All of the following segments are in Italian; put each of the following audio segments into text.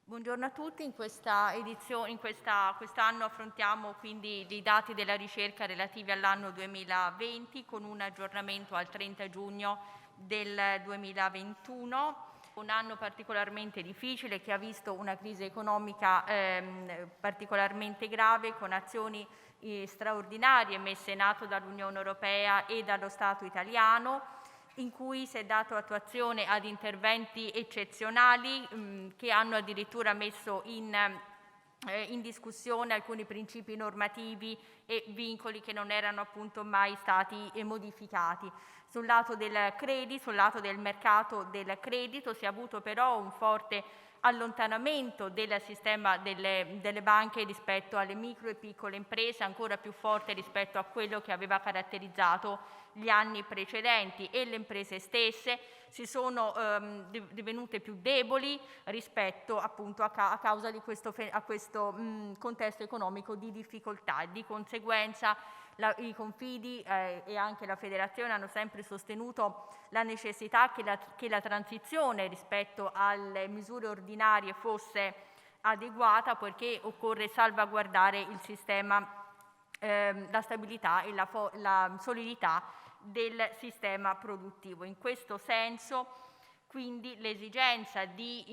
Buongiorno a tutti, in questa edizione, quest'anno affrontiamo quindi i dati della ricerca relativi all'anno 2020 con un aggiornamento al 30 giugno del 2021. Un anno particolarmente difficile che ha visto una crisi economica particolarmente grave con azioni straordinarie messe in atto dall'Unione Europea e dallo Stato italiano, in cui si è dato attuazione ad interventi eccezionali che hanno addirittura messo in discussione alcuni principi normativi e vincoli che non erano appunto mai stati modificati. Sul lato del credito, sul lato del mercato del credito si è avuto però un forte allontanamento del sistema delle banche rispetto alle micro e piccole imprese, ancora più forte rispetto a quello che aveva caratterizzato gli anni precedenti, e le imprese stesse si sono divenute più deboli rispetto appunto a causa di questo contesto economico di difficoltà, e di conseguenza i Confidi e anche la Federazione hanno sempre sostenuto la necessità che la transizione rispetto alle misure ordinarie fosse adeguata, perché occorre salvaguardare il sistema, la stabilità e la solidità del sistema produttivo. In questo senso, quindi, l'esigenza di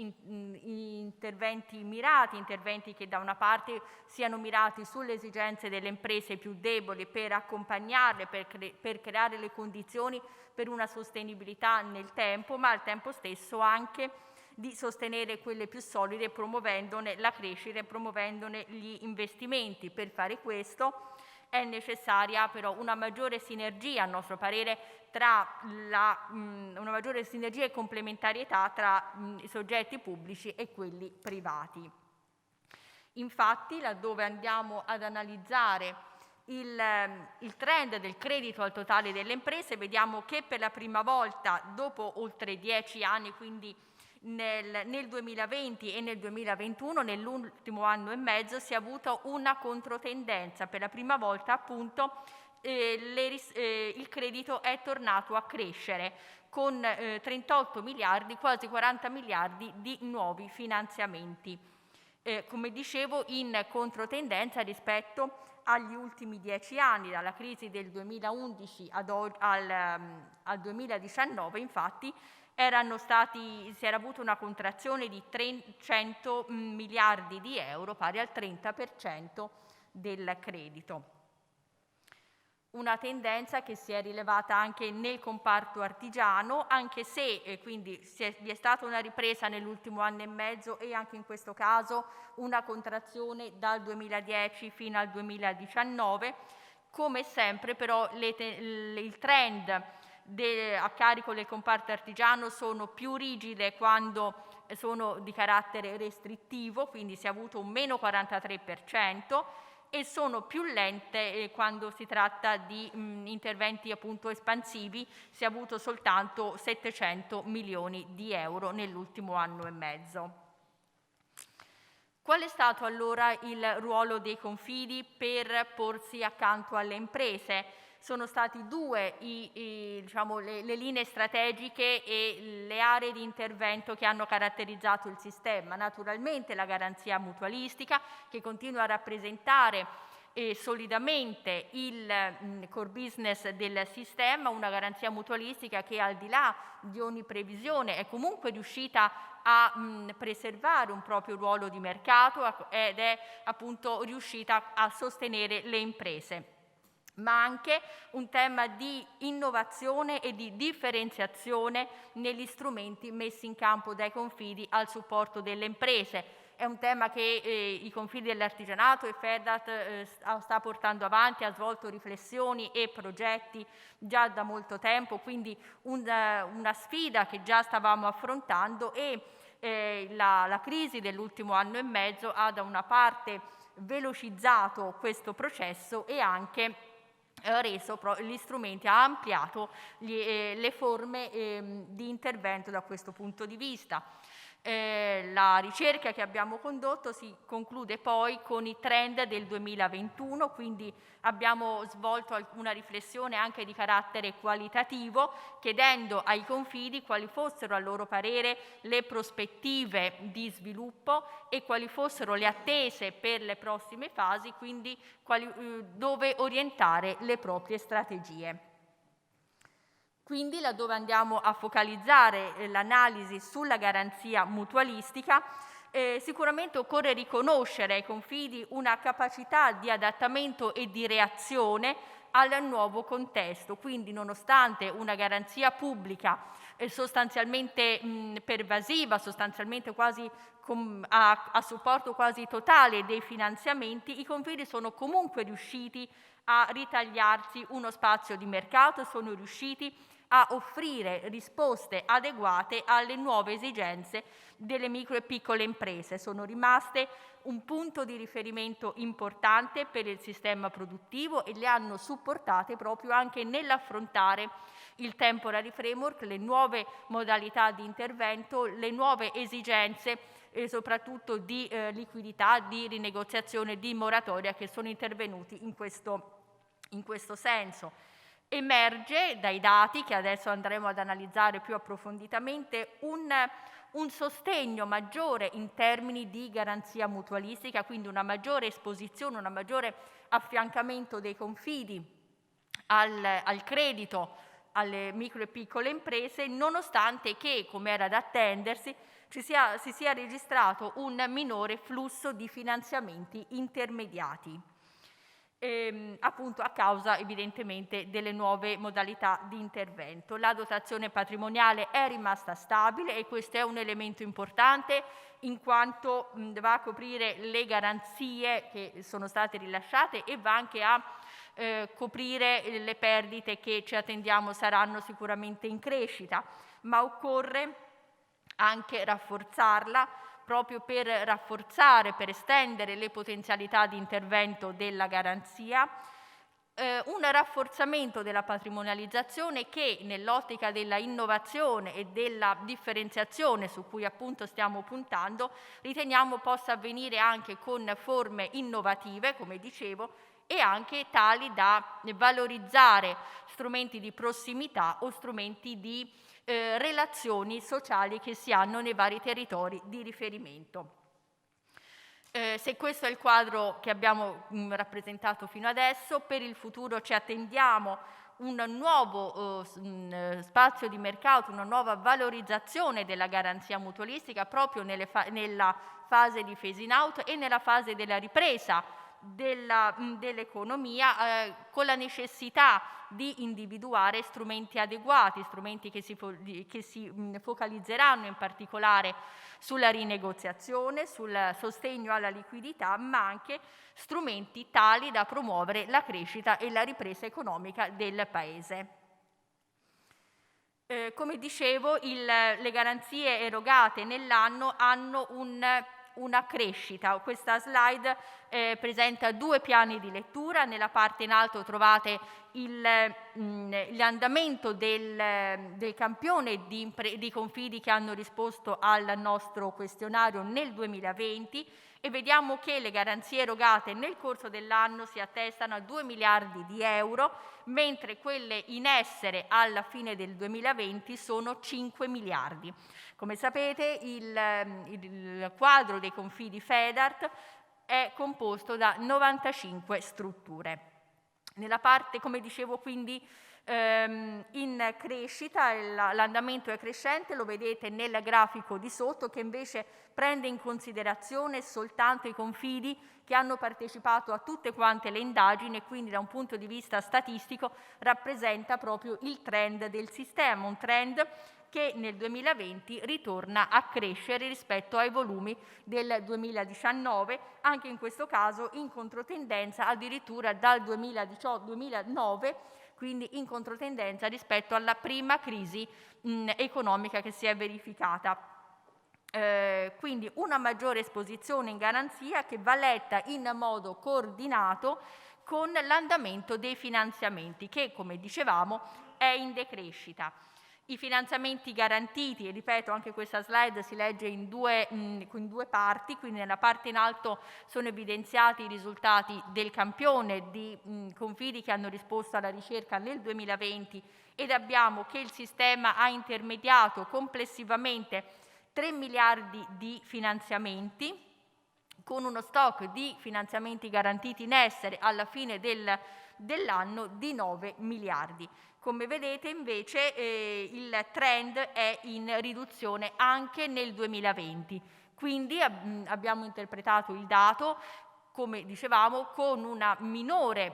interventi mirati, interventi che da una parte siano mirati sulle esigenze delle imprese più deboli per accompagnarle, per creare le condizioni per una sostenibilità nel tempo, ma al tempo stesso anche di sostenere quelle più solide, promuovendone la crescita e promuovendone gli investimenti. Per fare questo è necessaria però una maggiore sinergia, a nostro parere, una maggiore sinergia e complementarietà tra i soggetti pubblici e quelli privati. Infatti, laddove andiamo ad analizzare il trend del credito al totale delle imprese, vediamo che per la prima volta dopo oltre 10 anni, quindi nel 2020 e nel 2021, nell'ultimo anno e mezzo, si è avuta una controtendenza. Per la prima volta appunto il credito è tornato a crescere con 38 miliardi, quasi 40 miliardi di nuovi finanziamenti. Come dicevo, in controtendenza rispetto agli ultimi 10 anni, dalla crisi del 2011 al 2019, infatti, si era avuta una contrazione di 300 miliardi di euro, pari al 30% del credito. Una tendenza che si è rilevata anche nel comparto artigiano, anche se quindi vi è stata una ripresa nell'ultimo anno e mezzo, e anche in questo caso una contrazione dal 2010 fino al 2019. Come sempre però il trend a carico del comparto artigiano sono più rigide quando sono di carattere restrittivo, quindi si è avuto un meno 43%, e sono più lente quando si tratta di interventi appunto espansivi. Si è avuto soltanto 700 milioni di euro nell'ultimo anno e mezzo. Qual è stato allora il ruolo dei Confidi per porsi accanto alle imprese? Sono stati due le linee strategiche e le aree di intervento che hanno caratterizzato il sistema. Naturalmente la garanzia mutualistica, che continua a rappresentare solidamente il core business del sistema, una garanzia mutualistica che, al di là di ogni previsione, è comunque riuscita a preservare un proprio ruolo di mercato ed è appunto riuscita a sostenere le imprese, ma anche un tema di innovazione e di differenziazione negli strumenti messi in campo dai Confidi al supporto delle imprese. È un tema che i Confidi dell'Artigianato e Fedat sta portando avanti, ha svolto riflessioni e progetti già da molto tempo, quindi una sfida che già stavamo affrontando, e la crisi dell'ultimo anno e mezzo ha da una parte velocizzato questo processo e anche reso gli strumenti, ha ampliato le forme di intervento da questo punto di vista. La ricerca che abbiamo condotto si conclude poi con i trend del 2021, quindi abbiamo svolto una riflessione anche di carattere qualitativo, chiedendo ai confidi quali fossero a loro parere le prospettive di sviluppo e quali fossero le attese per le prossime fasi, quindi dove orientare le proprie strategie. Quindi, laddove andiamo a focalizzare l'analisi sulla garanzia mutualistica, sicuramente occorre riconoscere ai confidi una capacità di adattamento e di reazione al nuovo contesto. Quindi, nonostante una garanzia pubblica sostanzialmente pervasiva, sostanzialmente quasi a supporto quasi totale dei finanziamenti, i confidi sono comunque riusciti a ritagliarsi uno spazio di mercato, sono riusciti a offrire risposte adeguate alle nuove esigenze delle micro e piccole imprese. Sono rimaste un punto di riferimento importante per il sistema produttivo e le hanno supportate proprio anche nell'affrontare il temporary framework, le nuove modalità di intervento, le nuove esigenze soprattutto di liquidità, di rinegoziazione, di moratoria che sono intervenuti in questo senso. Emerge dai dati, che adesso andremo ad analizzare più approfonditamente, un sostegno maggiore in termini di garanzia mutualistica, quindi una maggiore esposizione, un maggiore affiancamento dei confidi al credito alle micro e piccole imprese, nonostante che, come era da attendersi, si sia registrato un minore flusso di finanziamenti intermediati. Appunto a causa evidentemente delle nuove modalità di intervento. La dotazione patrimoniale è rimasta stabile e questo è un elemento importante in quanto va a coprire le garanzie che sono state rilasciate e va anche a coprire le perdite che ci attendiamo saranno sicuramente in crescita, ma occorre anche rafforzarla proprio per rafforzare, per estendere le potenzialità di intervento della garanzia, un rafforzamento della patrimonializzazione che nell'ottica della innovazione e della differenziazione su cui appunto stiamo puntando, riteniamo possa avvenire anche con forme innovative, come dicevo, e anche tali da valorizzare strumenti di prossimità o strumenti di relazioni sociali che si hanno nei vari territori di riferimento. Se questo è il quadro che abbiamo rappresentato fino adesso, per il futuro ci attendiamo un nuovo spazio di mercato, una nuova valorizzazione della garanzia mutualistica proprio nella fase di phasing out e nella fase della ripresa dell'economia, con la necessità di individuare strumenti adeguati, strumenti che si focalizzeranno in particolare sulla rinegoziazione, sul sostegno alla liquidità, ma anche strumenti tali da promuovere la crescita e la ripresa economica del Paese. Come dicevo, le garanzie erogate nell'anno hanno una crescita. Questa slide presenta due piani di lettura. Nella parte in alto trovate l'andamento del campione di confidi che hanno risposto al nostro questionario nel 2020 e vediamo che le garanzie erogate nel corso dell'anno si attestano a 2 miliardi di euro, mentre quelle in essere alla fine del 2020 sono 5 miliardi. Come sapete, il quadro dei confidi FEDART è composto da 95 strutture. Nella parte, come dicevo, quindi in crescita, l'andamento è crescente, lo vedete nel grafico di sotto, che invece prende in considerazione soltanto i confidi che hanno partecipato a tutte quante le indagini e quindi da un punto di vista statistico rappresenta proprio il trend del sistema, un trend che nel 2020 ritorna a crescere rispetto ai volumi del 2019, anche in questo caso in controtendenza addirittura dal 2018-2009, quindi in controtendenza rispetto alla prima crisi economica che si è verificata. Quindi una maggiore esposizione in garanzia che va letta in modo coordinato con l'andamento dei finanziamenti che, come dicevamo, è in decrescita. I finanziamenti garantiti, e ripeto anche questa slide si legge in due parti, quindi nella parte in alto sono evidenziati i risultati del campione di confidi che hanno risposto alla ricerca nel 2020 ed abbiamo che il sistema ha intermediato complessivamente 3 miliardi di finanziamenti con uno stock di finanziamenti garantiti in essere alla fine dell'anno di 9 miliardi. Come vedete invece il trend è in riduzione anche nel 2020, quindi abbiamo interpretato il dato, come dicevamo, con una minore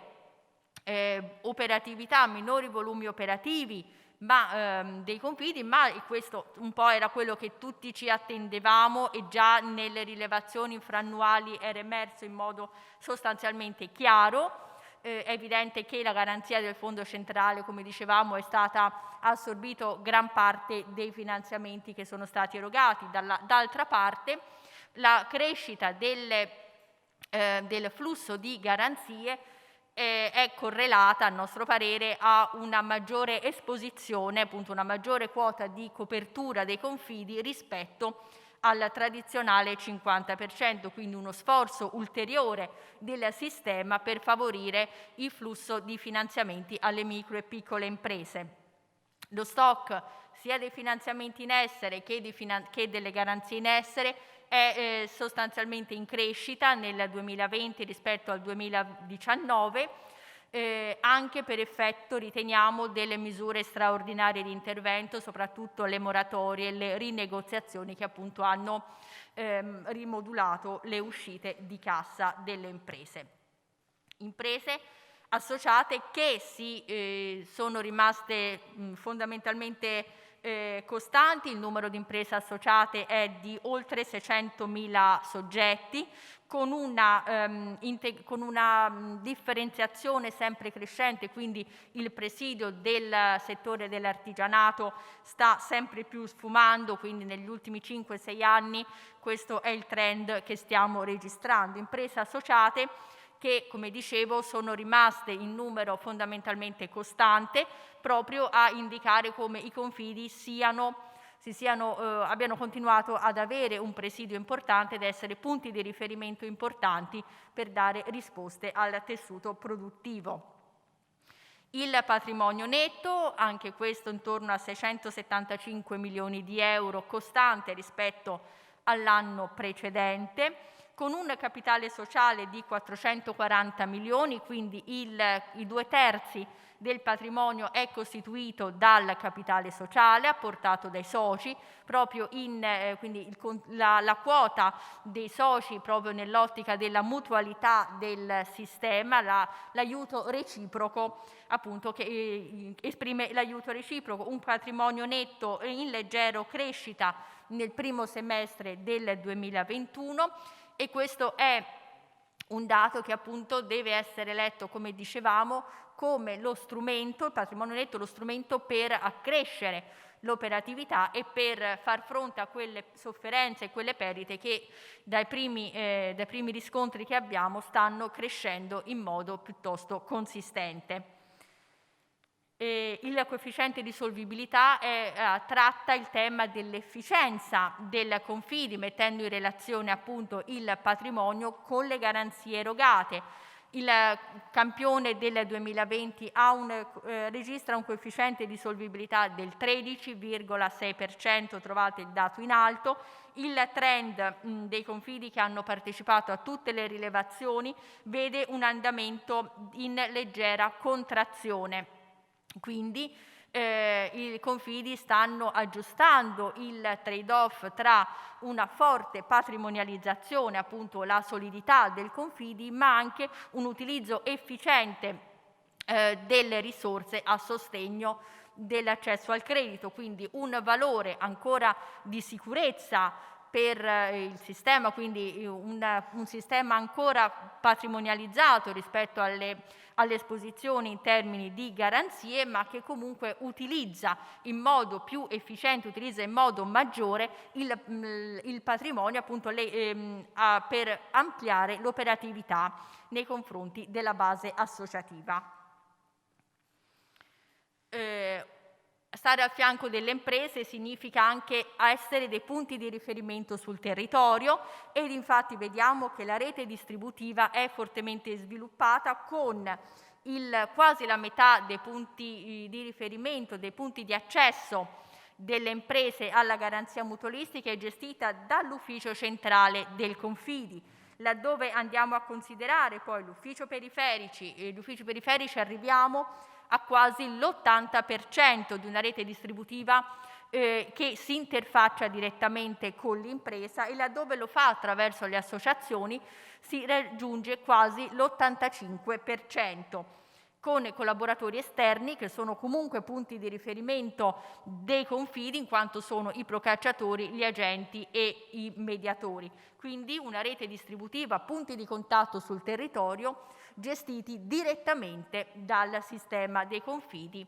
operatività, minori volumi operativi dei confidi, ma questo un po' era quello che tutti ci attendevamo e già nelle rilevazioni infrannuali era emerso in modo sostanzialmente chiaro. È evidente che la garanzia del Fondo Centrale, come dicevamo, ha assorbito gran parte dei finanziamenti che sono stati erogati. D'altra parte, la crescita del flusso di garanzie è correlata, a nostro parere, a una maggiore esposizione, appunto una maggiore quota di copertura dei confidi rispetto al tradizionale 50%, quindi uno sforzo ulteriore del sistema per favorire il flusso di finanziamenti alle micro e piccole imprese. Lo stock sia dei finanziamenti in essere che delle garanzie in essere è sostanzialmente in crescita nel 2020 rispetto al 2019, anche per effetto, riteniamo, delle misure straordinarie di intervento, soprattutto le moratorie e le rinegoziazioni che appunto hanno rimodulato le uscite di cassa delle imprese. Imprese associate che sono rimaste fondamentalmente costanti. Il numero di imprese associate è di oltre 600.000 soggetti, con una differenziazione sempre crescente, quindi il presidio del settore dell'artigianato sta sempre più sfumando, quindi negli ultimi 5-6 anni questo è il trend che stiamo registrando. Imprese associate che, come dicevo, sono rimaste in numero fondamentalmente costante, proprio a indicare come i confidi abbiano continuato ad avere un presidio importante ed essere punti di riferimento importanti per dare risposte al tessuto produttivo. Il patrimonio netto, anche questo intorno a 675 milioni di euro, costante rispetto all'anno precedente, con un capitale sociale di 440 milioni, quindi i 2/3 del patrimonio è costituito dal capitale sociale apportato dai soci, proprio quindi la quota dei soci proprio nell'ottica della mutualità del sistema, l'aiuto reciproco, appunto, che esprime l'aiuto reciproco, un patrimonio netto in leggera crescita nel primo semestre del 2021, e questo è un dato che appunto deve essere letto, come dicevamo, come lo strumento, il patrimonio netto, lo strumento per accrescere l'operatività e per far fronte a quelle sofferenze e quelle perdite che dai primi riscontri che abbiamo stanno crescendo in modo piuttosto consistente. Il coefficiente di solvibilità tratta il tema dell'efficienza del confidi, mettendo in relazione appunto il patrimonio con le garanzie erogate. Il campione del 2020 registra un coefficiente di solvibilità del 13,6%, trovate il dato in alto. Il trend dei confidi che hanno partecipato a tutte le rilevazioni vede un andamento in leggera contrazione. Quindi i confidi stanno aggiustando il trade-off tra una forte patrimonializzazione, appunto la solidità del confidi, ma anche un utilizzo efficiente delle risorse a sostegno dell'accesso al credito, quindi un valore ancora di sicurezza per il sistema, quindi un sistema ancora patrimonializzato rispetto alle esposizioni in termini di garanzie, ma che comunque utilizza in modo più efficiente, utilizza in modo maggiore il patrimonio appunto per ampliare l'operatività nei confronti della base associativa. Stare al fianco delle imprese significa anche essere dei punti di riferimento sul territorio ed infatti vediamo che la rete distributiva è fortemente sviluppata con quasi la metà dei punti di riferimento, dei punti di accesso delle imprese alla garanzia mutualistica è gestita dall'ufficio centrale del Confidi. Laddove andiamo a considerare poi gli uffici periferici arriviamo a quasi l'80% di una rete distributiva che si interfaccia direttamente con l'impresa e laddove lo fa attraverso le associazioni si raggiunge quasi l'85%, con collaboratori esterni che sono comunque punti di riferimento dei confidi in quanto sono i procacciatori, gli agenti e i mediatori. Quindi una rete distributiva, punti di contatto sul territorio gestiti direttamente dal sistema dei confidi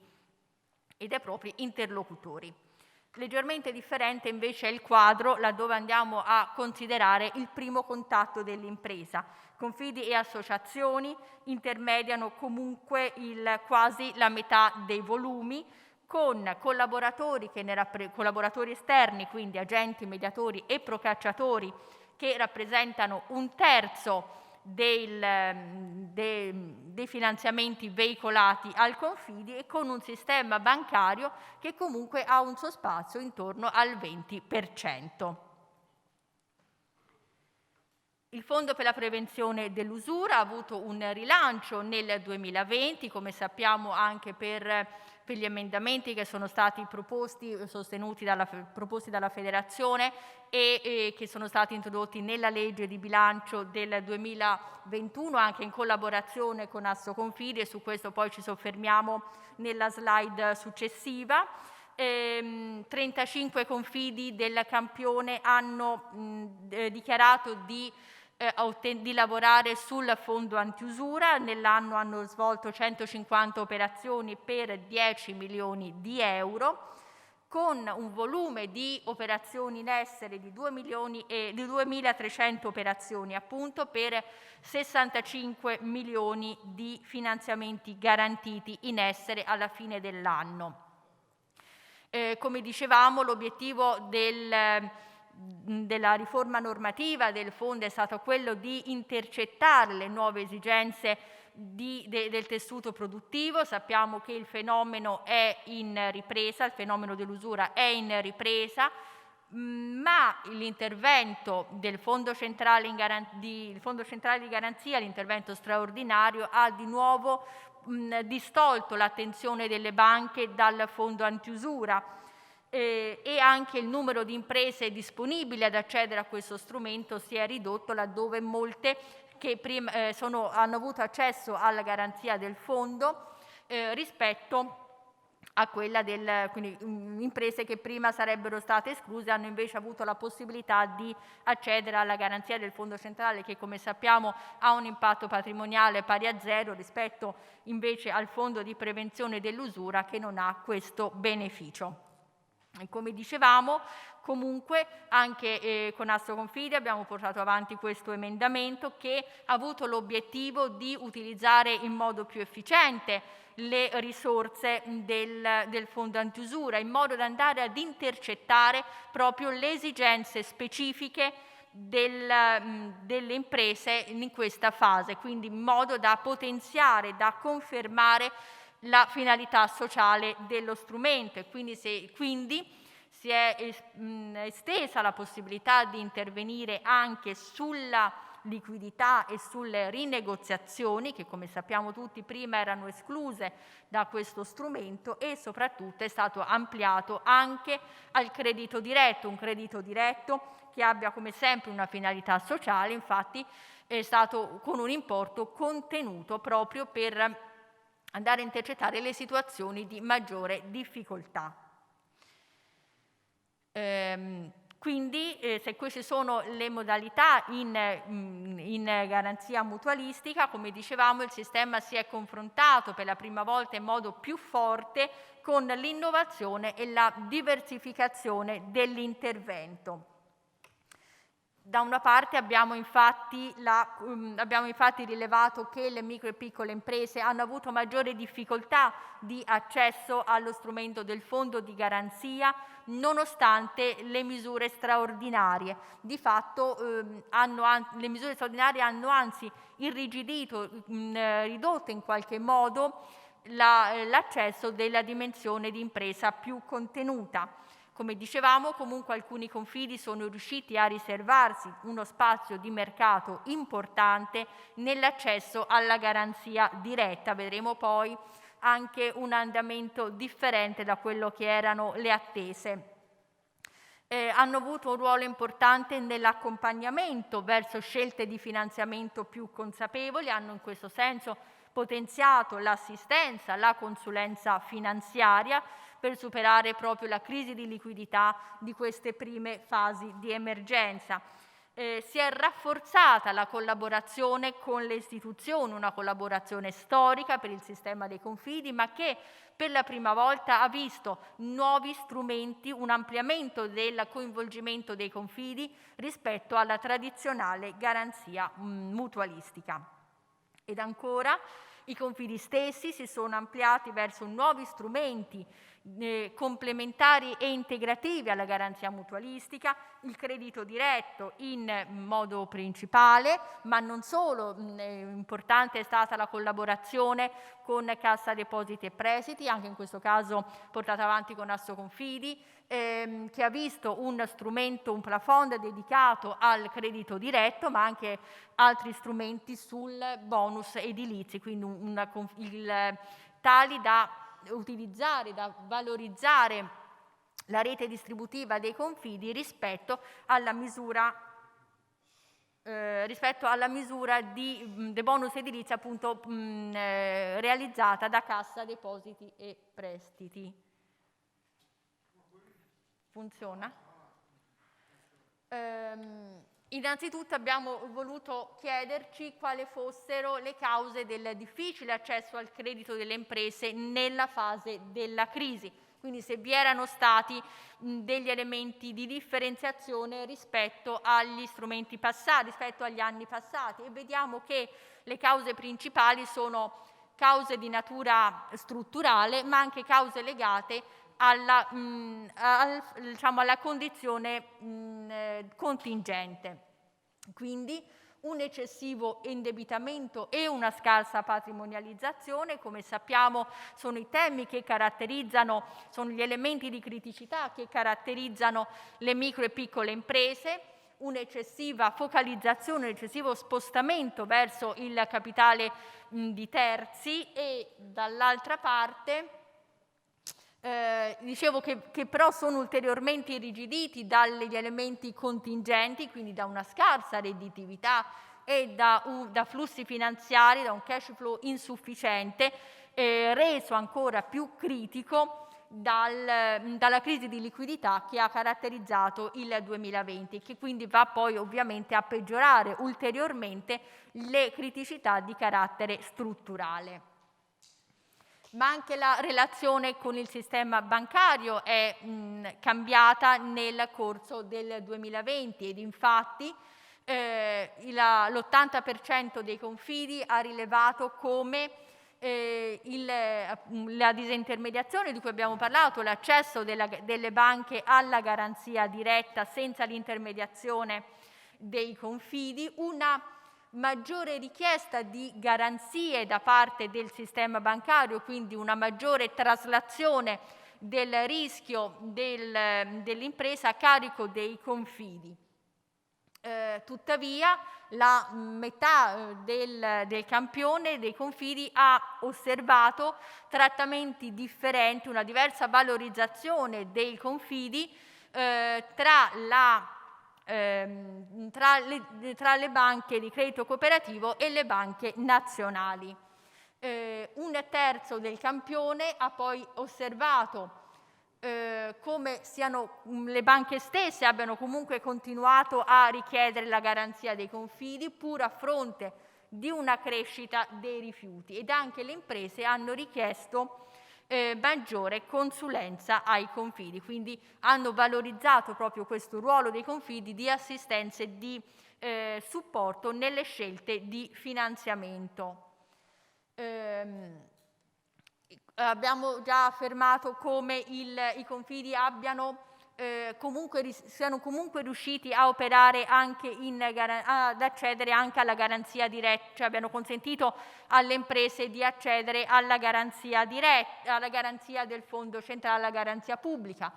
e dai propri interlocutori. Leggermente differente invece è il quadro laddove andiamo a considerare il primo contatto dell'impresa. Confidi e associazioni intermediano comunque quasi la metà dei volumi con collaboratori esterni, quindi agenti, mediatori e procacciatori che rappresentano un terzo dei finanziamenti veicolati al Confidi e con un sistema bancario che comunque ha un suo spazio intorno al 20%. Il Fondo per la prevenzione dell'usura ha avuto un rilancio nel 2020, come sappiamo anche per gli emendamenti che sono stati proposti dalla Federazione e che sono stati introdotti nella legge di bilancio del 2021 anche in collaborazione con Assoconfidi e su questo poi ci soffermiamo nella slide successiva. 35 confidi del campione hanno dichiarato di lavorare sul fondo antiusura. Nell'anno hanno svolto 150 operazioni per 10 milioni di euro, con un volume di operazioni in essere di 2.300 operazioni, appunto, per 65 milioni di finanziamenti garantiti in essere alla fine dell'anno. Come dicevamo, l'obiettivo della riforma normativa del fondo è stato quello di intercettare le nuove esigenze del tessuto produttivo. Sappiamo che il fenomeno è in ripresa, il fenomeno dell'usura è in ripresa, ma l'intervento del Fondo Centrale di Garanzia, l'intervento straordinario, ha di nuovo distolto l'attenzione delle banche dal fondo antiusura. E anche il numero di imprese disponibili ad accedere a questo strumento si è ridotto laddove molte che prima hanno avuto accesso alla garanzia del fondo rispetto a quella quindi imprese che prima sarebbero state escluse hanno invece avuto la possibilità di accedere alla garanzia del Fondo Centrale che, come sappiamo, ha un impatto patrimoniale pari a 0 rispetto invece al Fondo di prevenzione dell'usura che non ha questo beneficio. E come dicevamo, comunque anche con Assoconfidi abbiamo portato avanti questo emendamento che ha avuto l'obiettivo di utilizzare in modo più efficiente le risorse del fondo antiusura, in modo da andare ad intercettare proprio le esigenze specifiche delle imprese in questa fase, quindi in modo da potenziare, da confermare la finalità sociale dello strumento e quindi si è estesa la possibilità di intervenire anche sulla liquidità e sulle rinegoziazioni che, come sappiamo tutti, prima erano escluse da questo strumento, e soprattutto è stato ampliato anche al credito diretto, un credito diretto che abbia come sempre una finalità sociale. Infatti è stato con un importo contenuto proprio per andare a intercettare le situazioni di maggiore difficoltà. Quindi se queste sono le modalità in garanzia mutualistica, come dicevamo, il sistema si è confrontato per la prima volta in modo più forte con l'innovazione e la diversificazione dell'intervento. Da una parte abbiamo infatti rilevato che le micro e piccole imprese hanno avuto maggiore difficoltà di accesso allo strumento del fondo di garanzia, nonostante le misure straordinarie. Di fatto le misure straordinarie hanno anzi irrigidito, ridotto in qualche modo l'accesso della dimensione di impresa più contenuta. Come dicevamo, comunque alcuni confidi sono riusciti a riservarsi uno spazio di mercato importante nell'accesso alla garanzia diretta. Vedremo poi anche un andamento differente da quello che erano le attese. Hanno avuto un ruolo importante nell'accompagnamento verso scelte di finanziamento più consapevoli, hanno in questo senso potenziato l'assistenza, la consulenza finanziaria per superare proprio la crisi di liquidità di queste prime fasi di emergenza. Si è rafforzata la collaborazione con le istituzioni, una collaborazione storica per il sistema dei confidi, ma che per la prima volta ha visto nuovi strumenti, un ampliamento del coinvolgimento dei confidi rispetto alla tradizionale garanzia mutualistica. Ed ancora, i confidi stessi si sono ampliati verso nuovi strumenti complementari e integrativi alla garanzia mutualistica, il credito diretto in modo principale, ma non solo. Importante è stata la collaborazione con Cassa Depositi e Prestiti, anche in questo caso portata avanti con Assoconfidi, che ha visto un strumento, un plafond dedicato al credito diretto, ma anche altri strumenti sul bonus edilizi, quindi tali da utilizzare, da valorizzare la rete distributiva dei confidi rispetto alla misura di bonus edilizia appunto realizzata da Cassa Depositi e Prestiti. Funziona? Innanzitutto abbiamo voluto chiederci quali fossero le cause del difficile accesso al credito delle imprese nella fase della crisi, quindi se vi erano stati degli elementi di differenziazione rispetto agli strumenti passati, rispetto agli anni passati, e vediamo che le cause principali sono cause di natura strutturale, ma anche cause legate alla condizione contingente. Quindi un eccessivo indebitamento e una scarsa patrimonializzazione, come sappiamo, sono i temi che sono gli elementi di criticità che caratterizzano le micro e piccole imprese, un'eccessiva focalizzazione, un eccessivo spostamento verso il capitale di terzi e dall'altra parte dicevo che però sono ulteriormente irrigiditi dagli elementi contingenti, quindi da una scarsa redditività e da flussi finanziari, da un cash flow insufficiente, reso ancora più critico dalla crisi di liquidità che ha caratterizzato il 2020, che quindi va poi ovviamente a peggiorare ulteriormente le criticità di carattere strutturale. Ma anche la relazione con il sistema bancario è cambiata nel corso del 2020 ed infatti l'80% dei confidi ha rilevato come la disintermediazione di cui abbiamo parlato, l'accesso delle banche alla garanzia diretta senza l'intermediazione dei confidi, una maggiore richiesta di garanzie da parte del sistema bancario, quindi una maggiore traslazione del rischio dell'impresa a carico dei confidi. Tuttavia la metà del campione dei confidi ha osservato trattamenti differenti, una diversa valorizzazione dei confidi tra le banche di credito cooperativo e le banche nazionali. Un terzo del campione ha poi osservato come le banche stesse abbiano comunque continuato a richiedere la garanzia dei confidi pur a fronte di una crescita dei rifiuti, ed anche le imprese hanno richiesto maggiore consulenza ai confidi, quindi hanno valorizzato proprio questo ruolo dei confidi di assistenza e di supporto nelle scelte di finanziamento. Abbiamo già affermato come i confidi siano comunque riusciti a operare anche ad accedere anche alla garanzia diretta, cioè abbiano consentito alle imprese di accedere alla garanzia diretta, alla garanzia del Fondo centrale, alla garanzia pubblica.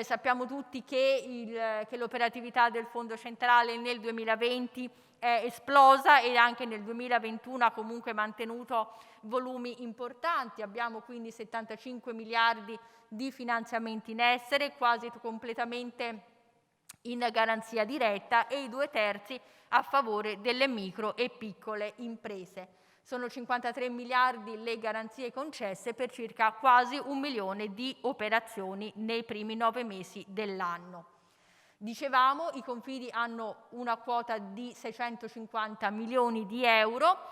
Sappiamo tutti che l'operatività del Fondo centrale nel 2020 è esplosa e anche nel 2021 ha comunque mantenuto volumi importanti. Abbiamo quindi 75 miliardi di finanziamenti in essere, quasi completamente in garanzia diretta, e i 2/3 a favore delle micro e piccole imprese. Sono 53 miliardi le garanzie concesse per circa quasi 1 milione di operazioni nei primi 9 mesi dell'anno. Dicevamo, i confidi hanno una quota di 650 milioni di euro.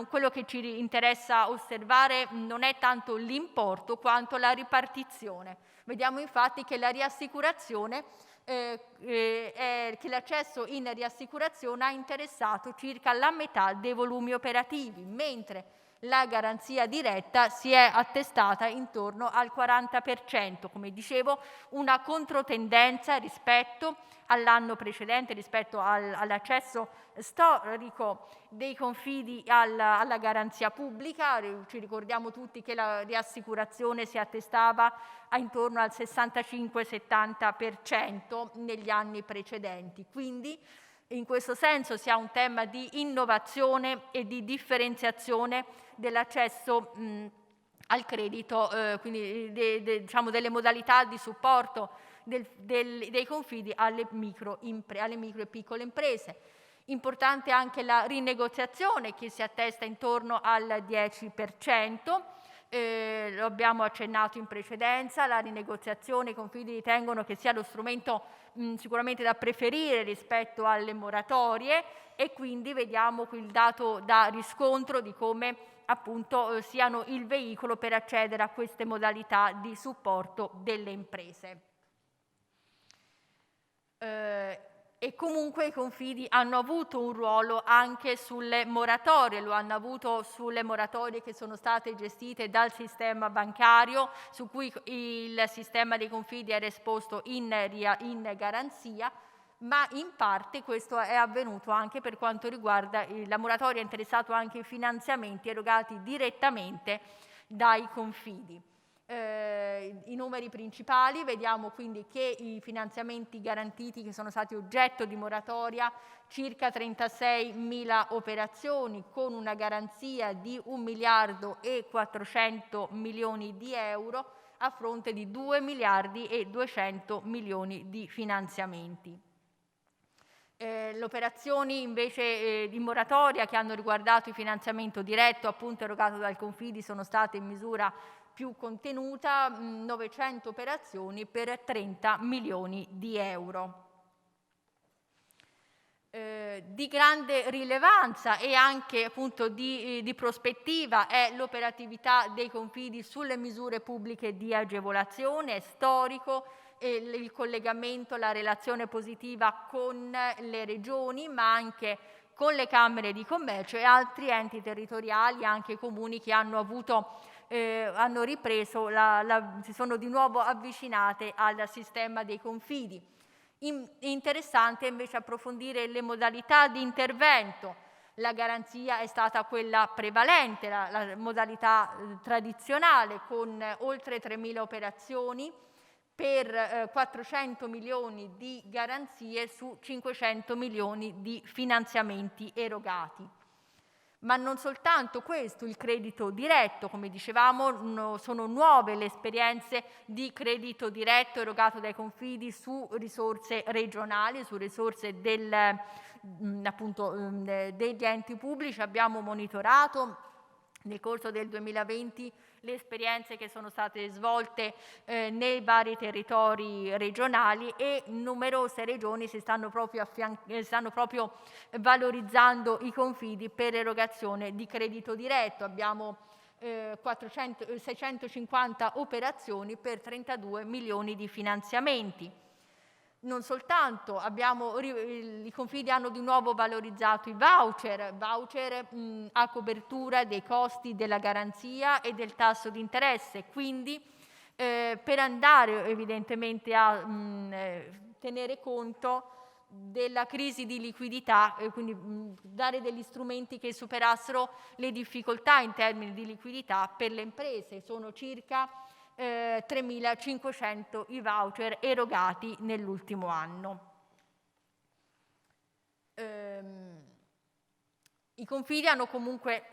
Quello che ci interessa osservare non è tanto l'importo quanto la ripartizione. Vediamo infatti che la riassicurazione che l'accesso in riassicurazione ha interessato circa la metà dei volumi operativi, mentre la garanzia diretta si è attestata intorno al 40%, come dicevo, una controtendenza rispetto all'anno precedente, rispetto all'accesso storico dei confidi alla garanzia pubblica. Ci ricordiamo tutti che la riassicurazione si attestava intorno al 65-70% negli anni precedenti. Quindi in questo senso si ha un tema di innovazione e di differenziazione dell'accesso al credito, quindi delle modalità di supporto dei confidi alle micro e piccole imprese. Importante anche la rinegoziazione, che si attesta intorno al 10%. Lo abbiamo accennato in precedenza, la rinegoziazione, i confidi ritengono che sia lo strumento sicuramente da preferire rispetto alle moratorie, e quindi vediamo qui il dato da riscontro di come appunto siano il veicolo per accedere a queste modalità di supporto delle imprese. E comunque i confidi hanno avuto un ruolo anche sulle moratorie, lo hanno avuto sulle moratorie che sono state gestite dal sistema bancario, su cui il sistema dei confidi era esposto in garanzia, ma in parte questo è avvenuto anche per quanto riguarda la moratoria, ha interessato anche i finanziamenti erogati direttamente dai confidi. I numeri principali, vediamo quindi che i finanziamenti garantiti che sono stati oggetto di moratoria, circa 36.000 operazioni con una garanzia di 1 miliardo e 400 milioni di euro a fronte di 2 miliardi e 200 milioni di finanziamenti. Le operazioni invece di moratoria che hanno riguardato il finanziamento diretto appunto erogato dal confidi sono state in misura più contenuta, 900 operazioni per 30 milioni di euro. Di grande rilevanza e anche appunto di prospettiva è l'operatività dei confidi sulle misure pubbliche di agevolazione. È storico il collegamento, la relazione positiva con le regioni, ma anche con le camere di commercio e altri enti territoriali, anche comuni, che hanno ripreso, si sono di nuovo avvicinate al sistema dei confidi. Interessante invece approfondire le modalità di intervento. La garanzia è stata quella prevalente, la modalità tradizionale, con oltre 3.000 operazioni per 400 milioni di garanzie su 500 milioni di finanziamenti erogati. Ma non soltanto questo, il credito diretto, come dicevamo, sono nuove le esperienze di credito diretto erogato dai confidi su risorse regionali, su risorse degli enti pubblici. Abbiamo monitorato nel corso del 2020 le esperienze che sono state svolte nei vari territori regionali, e numerose regioni stanno proprio valorizzando i confidi per erogazione di credito diretto. Abbiamo 650 operazioni per 32 milioni di finanziamenti. Non soltanto, i Confidi hanno di nuovo valorizzato i voucher a copertura dei costi della garanzia e del tasso di interesse, quindi per andare evidentemente a tenere conto della crisi di liquidità, quindi dare degli strumenti che superassero le difficoltà in termini di liquidità per le imprese. Sono circa 3.500 i voucher erogati nell'ultimo anno. I Confidi hanno comunque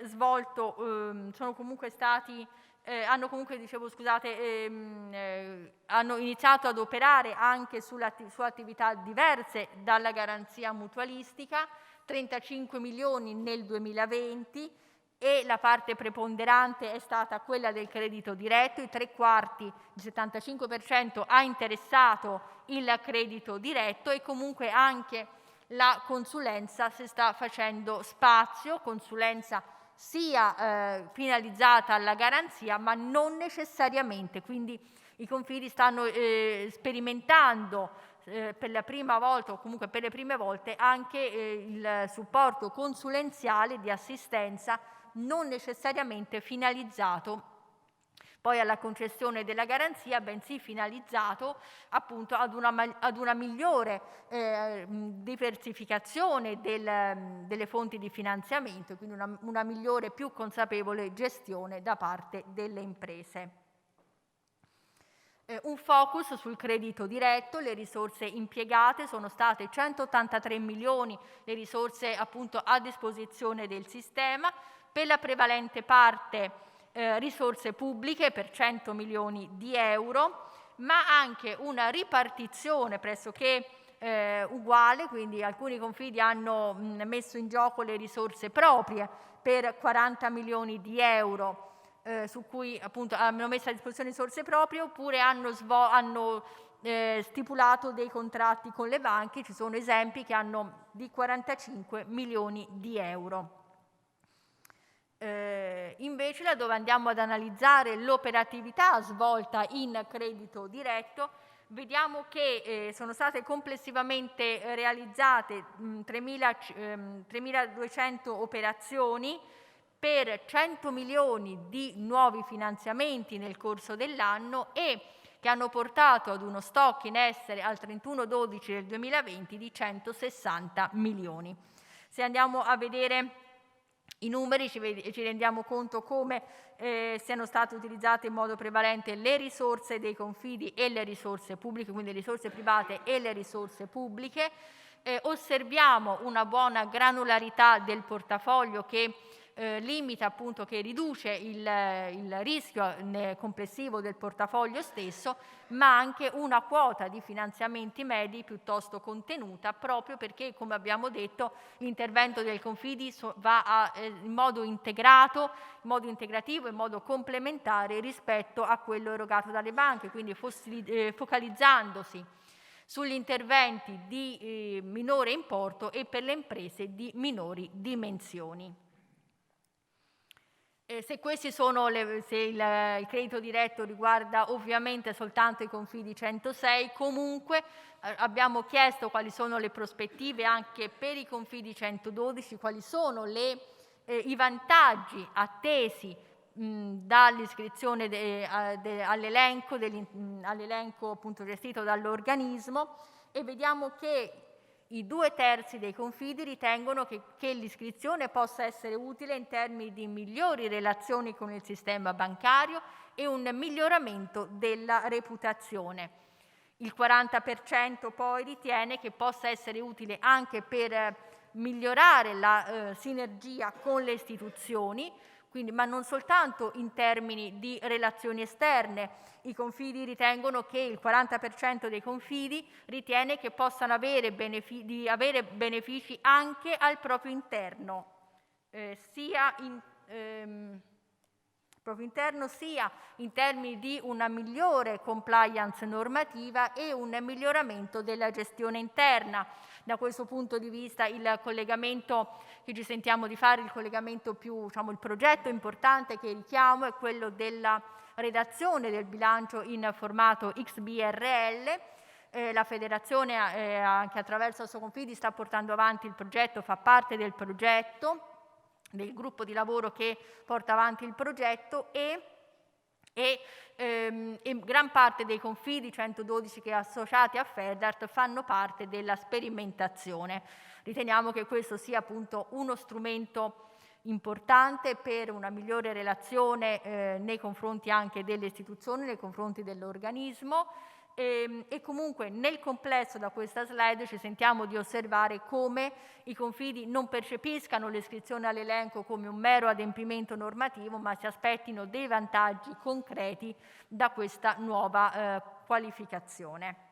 hanno iniziato ad operare anche su attività diverse dalla garanzia mutualistica, 35 milioni nel 2020, e la parte preponderante è stata quella del credito diretto. I 3/4, il 75% ha interessato il credito diretto, e comunque anche la consulenza si sta facendo spazio, consulenza sia finalizzata alla garanzia ma non necessariamente, quindi i Confidi stanno sperimentando per la prima volta, o comunque per le prime volte, anche il supporto consulenziale di assistenza non necessariamente finalizzato poi alla concessione della garanzia, bensì finalizzato appunto ad una migliore diversificazione delle fonti di finanziamento, quindi una migliore, più consapevole gestione da parte delle imprese. Un focus sul credito diretto. Le risorse impiegate sono state 183 milioni, le risorse appunto a disposizione del sistema, per la prevalente parte risorse pubbliche per 100 milioni di euro, ma anche una ripartizione pressoché uguale, quindi alcuni Confidi hanno messo in gioco le risorse proprie per 40 milioni di euro, su cui appunto hanno messo a disposizione risorse proprie, oppure hanno stipulato dei contratti con le banche. Ci sono esempi che hanno di 45 milioni di euro. Invece, laddove andiamo ad analizzare l'operatività svolta in credito diretto, vediamo che sono state complessivamente realizzate 3.200 operazioni per 100 milioni di nuovi finanziamenti nel corso dell'anno, e che hanno portato ad uno stock in essere al 31/12 del 2020 di 160 milioni. Se andiamo a vedere i numeri ci rendiamo conto come siano state utilizzate in modo prevalente le risorse dei Confidi e le risorse pubbliche, quindi le risorse private e le risorse pubbliche. Osserviamo una buona granularità del portafoglio che limita appunto, che riduce il rischio complessivo del portafoglio stesso, ma anche una quota di finanziamenti medi piuttosto contenuta, proprio perché, come abbiamo detto, l'intervento del Confidi va in modo integrativo, in modo complementare rispetto a quello erogato dalle banche, quindi focalizzandosi sugli interventi di minore importo e per le imprese di minori dimensioni. Se il credito diretto riguarda ovviamente soltanto i Confidi 106, comunque abbiamo chiesto quali sono le prospettive anche per i Confidi 112, quali sono i vantaggi attesi dall'iscrizione all'elenco appunto gestito dall'organismo, e vediamo che i 2/3 dei Confidi ritengono che l'iscrizione possa essere utile in termini di migliori relazioni con il sistema bancario e un miglioramento della reputazione. Il 40% poi ritiene che possa essere utile anche per migliorare la sinergia con le istituzioni, ma non soltanto in termini di relazioni esterne. I Confidi ritengono che il 40% dei Confidi ritiene che possano avere benefici anche al proprio interno, sia proprio interno, sia in termini di una migliore compliance normativa e un miglioramento della gestione interna. Da questo punto di vista il collegamento che ci sentiamo di fare, il collegamento più, il progetto importante che richiamo è quello della redazione del bilancio in formato XBRL. La Federazione anche attraverso Assoconfidi sta portando avanti il progetto, fa parte del progetto, del gruppo di lavoro che porta avanti il progetto e gran parte dei confidi 112 che associati a FEDART fanno parte della sperimentazione. Riteniamo che questo sia appunto uno strumento importante per una migliore relazione nei confronti anche delle istituzioni, nei confronti dell'organismo. E comunque nel complesso da questa slide ci sentiamo di osservare come i confidi non percepiscano l'iscrizione all'elenco come un mero adempimento normativo, ma si aspettino dei vantaggi concreti da questa nuova qualificazione.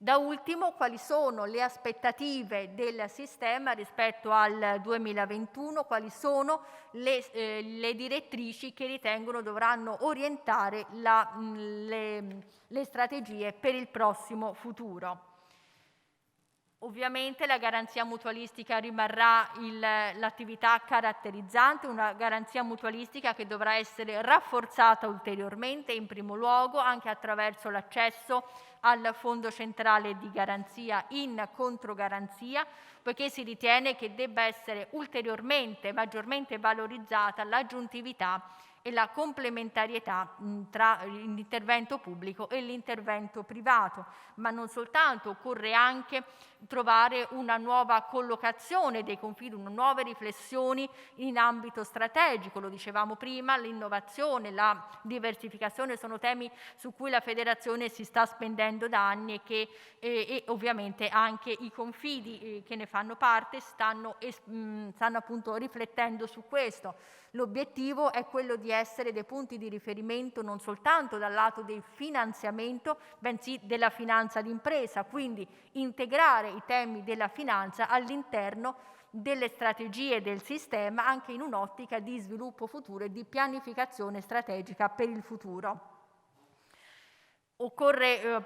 Da ultimo, quali sono le aspettative del sistema rispetto al 2021, quali sono le direttrici che ritengono dovranno orientare le strategie per il prossimo futuro. Ovviamente la garanzia mutualistica rimarrà l'attività caratterizzante, una garanzia mutualistica che dovrà essere rafforzata ulteriormente, in primo luogo anche attraverso l'accesso al Fondo Centrale di Garanzia in controgaranzia, poiché si ritiene che debba essere ulteriormente, maggiormente valorizzata l'aggiuntività e la complementarietà tra l'intervento pubblico e l'intervento privato, ma non soltanto, occorre anche trovare una nuova collocazione dei confidi, nuove riflessioni in ambito strategico, lo dicevamo prima, l'innovazione, la diversificazione sono temi su cui la Federazione si sta spendendo da anni e ovviamente anche i confidi che ne fanno parte stanno appunto riflettendo su questo. L'obiettivo è quello di essere dei punti di riferimento non soltanto dal lato del finanziamento, bensì della finanza d'impresa, quindi integrare i temi della finanza all'interno delle strategie del sistema, anche in un'ottica di sviluppo futuro e di pianificazione strategica per il futuro. Occorre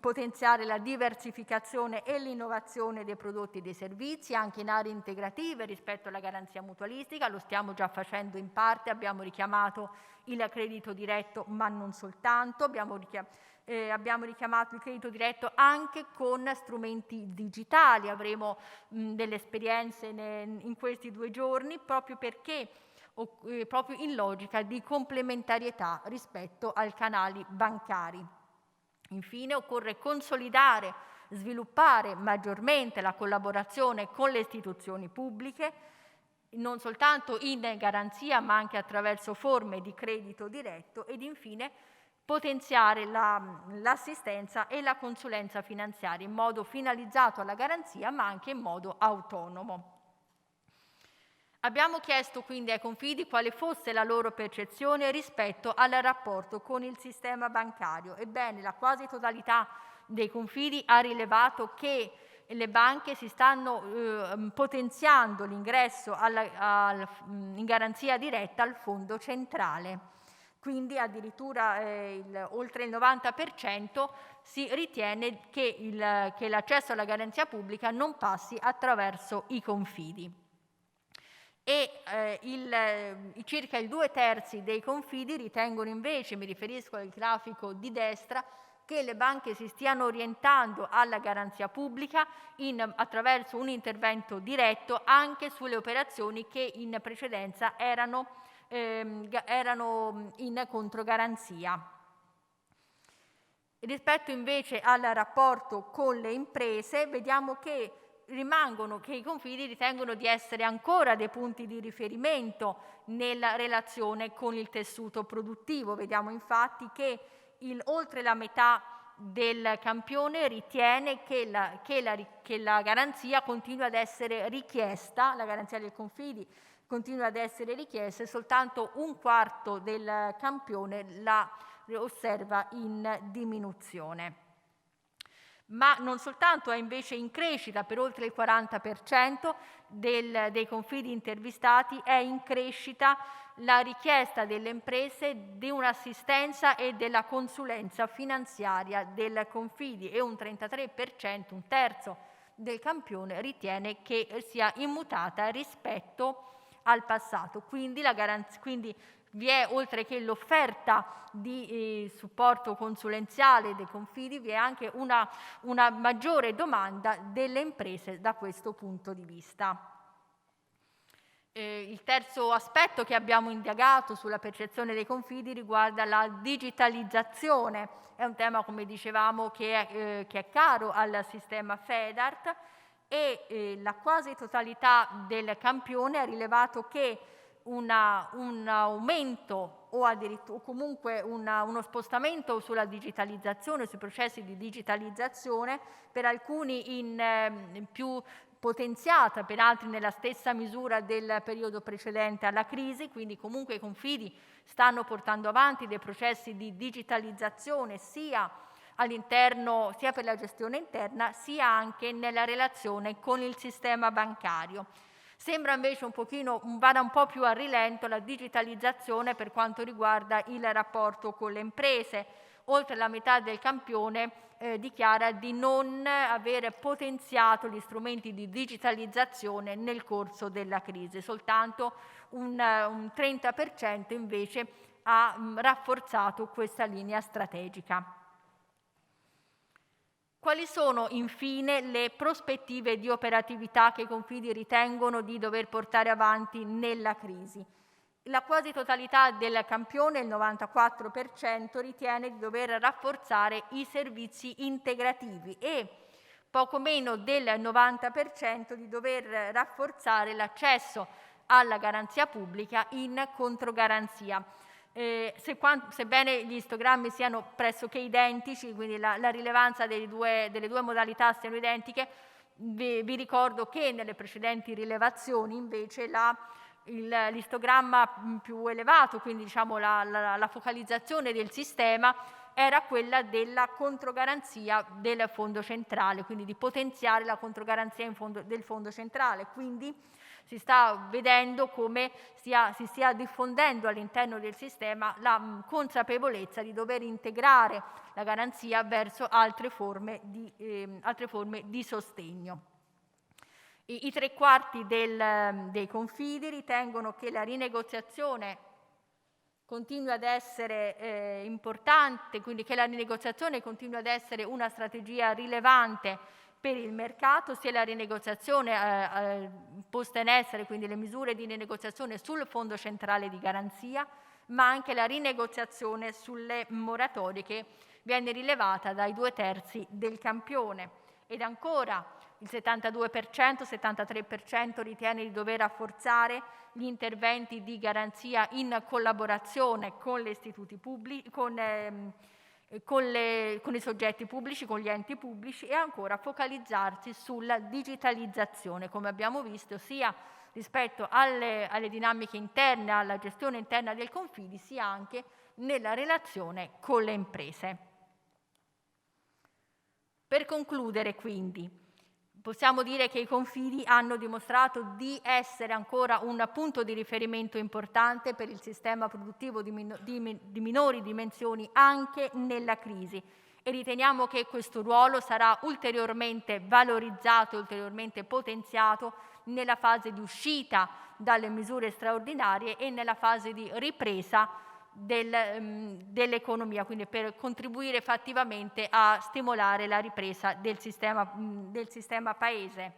potenziare la diversificazione e l'innovazione dei prodotti e dei servizi anche in aree integrative rispetto alla garanzia mutualistica, lo stiamo già facendo in parte, abbiamo richiamato il credito diretto ma non soltanto, abbiamo richiamato il credito diretto anche con strumenti digitali, avremo delle esperienze in questi 2 giorni proprio perché proprio in logica di complementarietà rispetto ai canali bancari. Infine occorre consolidare, sviluppare maggiormente la collaborazione con le istituzioni pubbliche, non soltanto in garanzia ma anche attraverso forme di credito diretto ed infine potenziare l'assistenza e la consulenza finanziaria in modo finalizzato alla garanzia ma anche in modo autonomo. Abbiamo chiesto quindi ai confidi quale fosse la loro percezione rispetto al rapporto con il sistema bancario. Ebbene, la quasi totalità dei confidi ha rilevato che le banche si stanno potenziando l'ingresso in garanzia diretta al fondo centrale. Quindi addirittura oltre il 90% si ritiene che l'accesso alla garanzia pubblica non passi attraverso i confidi. E circa il 2/3 dei confidi ritengono invece, mi riferisco al grafico di destra, che le banche si stiano orientando alla garanzia pubblica attraverso un intervento diretto anche sulle operazioni che in precedenza erano in controgaranzia. Rispetto invece al rapporto con le imprese, vediamo che i confidi ritengono di essere ancora dei punti di riferimento nella relazione con il tessuto produttivo. Vediamo infatti che oltre la metà del campione ritiene che la garanzia continua ad essere richiesta, la garanzia dei confidi continua ad essere richiesta e soltanto 1/4 del campione la osserva in diminuzione. Ma non soltanto, è invece in crescita per oltre il 40% dei confidi intervistati, è in crescita la richiesta delle imprese di un'assistenza e della consulenza finanziaria del Confidi, e un 33%, un terzo del campione, ritiene che sia immutata rispetto al passato. Quindi vi è, oltre che l'offerta di supporto consulenziale dei Confidi, vi è anche una maggiore domanda delle imprese da questo punto di vista. Il terzo aspetto che abbiamo indagato sulla percezione dei Confidi riguarda la digitalizzazione. È un tema, come dicevamo, che è caro al sistema Fedart, e la quasi totalità del campione ha rilevato che un aumento o addirittura comunque uno spostamento sulla digitalizzazione, sui processi di digitalizzazione, per alcuni in più potenziata, per altri nella stessa misura del periodo precedente alla crisi. Quindi comunque i Confidi stanno portando avanti dei processi di digitalizzazione sia all'interno, sia per la gestione interna, sia anche nella relazione con il sistema bancario. Sembra invece vada un po' più a rilento la digitalizzazione per quanto riguarda il rapporto con le imprese. Oltre la metà del campione dichiara di non avere potenziato gli strumenti di digitalizzazione nel corso della crisi. Soltanto un 30% invece ha rafforzato questa linea strategica. Quali sono infine le prospettive di operatività che i Confidi ritengono di dover portare avanti nella crisi? La quasi totalità del campione, il 94%, ritiene di dover rafforzare i servizi integrativi, e poco meno del 90% di dover rafforzare l'accesso alla garanzia pubblica in controgaranzia. Sebbene gli istogrammi siano pressoché identici, quindi la rilevanza delle due modalità siano identiche, vi ricordo che nelle precedenti rilevazioni invece l'istogramma più elevato, quindi diciamo la focalizzazione del sistema, era quella della controgaranzia del fondo centrale, quindi di potenziare la controgaranzia del fondo centrale. Quindi si sta vedendo come si stia diffondendo all'interno del sistema la consapevolezza di dover integrare la garanzia verso altre forme di sostegno. I 3/4 dei Confidi ritengono che la rinegoziazione continui ad essere importante, quindi che la rinegoziazione continui ad essere una strategia rilevante per il mercato, sia la rinegoziazione posta in essere, quindi le misure di rinegoziazione sul fondo centrale di garanzia, ma anche la rinegoziazione sulle moratorie, che viene rilevata dai 2/3 del campione. Ed ancora il 72%, 73% ritiene di dover rafforzare gli interventi di garanzia in collaborazione con gli istituti pubblici, con i soggetti pubblici, con gli enti pubblici, e ancora focalizzarsi sulla digitalizzazione, come abbiamo visto, sia rispetto alle dinamiche interne, alla gestione interna del Confidi, sia anche nella relazione con le imprese. Per concludere, quindi, possiamo dire che i Confidi hanno dimostrato di essere ancora un punto di riferimento importante per il sistema produttivo di minori dimensioni anche nella crisi, e riteniamo che questo ruolo sarà ulteriormente valorizzato e ulteriormente potenziato nella fase di uscita dalle misure straordinarie e nella fase di ripresa dell'economia, quindi per contribuire fattivamente a stimolare la ripresa del sistema paese.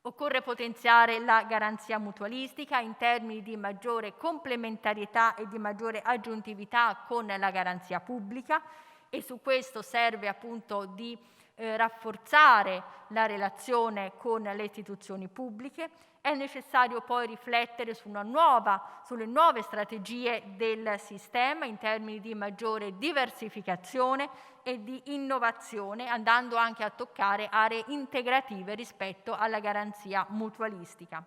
Occorre potenziare la garanzia mutualistica in termini di maggiore complementarietà e di maggiore aggiuntività con la garanzia pubblica, e su questo serve appunto di rafforzare la relazione con le istituzioni pubbliche. È necessario poi riflettere sulle nuove strategie del sistema in termini di maggiore diversificazione e di innovazione, andando anche a toccare aree integrative rispetto alla garanzia mutualistica.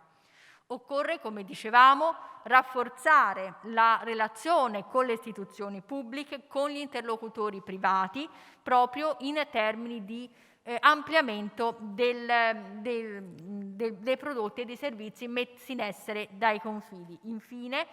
Occorre, come dicevamo, rafforzare la relazione con le istituzioni pubbliche, con gli interlocutori privati, proprio in termini di ampliamento dei prodotti e dei servizi messi in essere dai Confidi. Infine,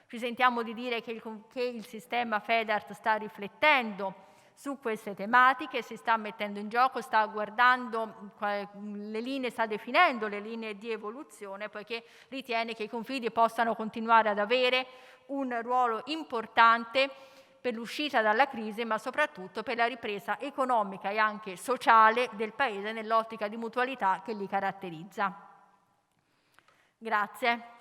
ci sentiamo di dire che il sistema FEDART sta riflettendo su queste tematiche, si sta mettendo in gioco, sta guardando le linee, sta definendo le linee di evoluzione, poiché ritiene che i Confidi possano continuare ad avere un ruolo importante per l'uscita dalla crisi, ma soprattutto per la ripresa economica e anche sociale del Paese nell'ottica di mutualità che li caratterizza. Grazie.